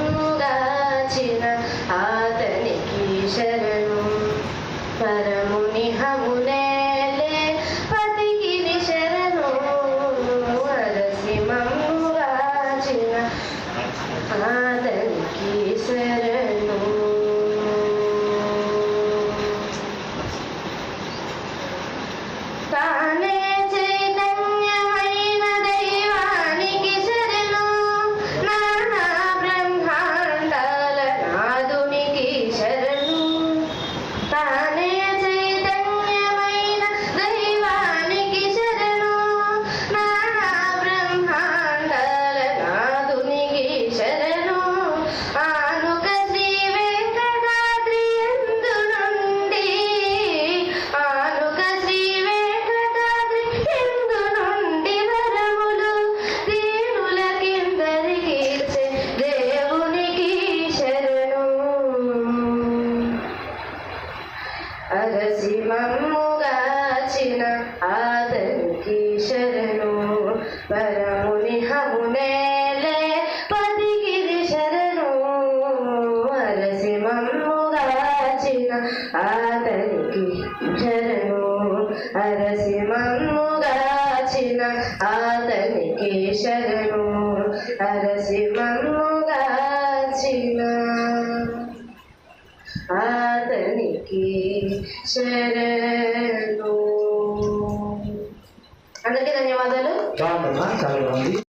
పరసిమంగాచిన ఆతనికి శరణు పరముని హమునేలే పతికి శరణు పరసిమంగాచిన ఆతనికి శరణు తానే చైతన్యమైన దైవానికి శరణు నానా బ్రహ్మాండాల నాదునికి శరణు తానే చైతన్యమైన దైవానికి శరణు నానా బ్రహ్మాండాల నాదునికి శరణు ఆనుక శ్రీ వెంకటాద్రి యందు నుండి ఆనుక శ్రీ వెంకటాద్రి యందు నుండి వరములు దీనులకిందరికి ఇచ్చే దేవునికి శరణు అరసి మమ్ముగాచిన ఆతనికి శరణు పరముని హమునేలే పతికి శరణు అరసి మమ్ముగాచిన ఆతనికి శరణు అరసి మమ్ముగాచిన ఆతనికి శరణు అరసి మమ్ముగాచిన ఆతనికి శరణు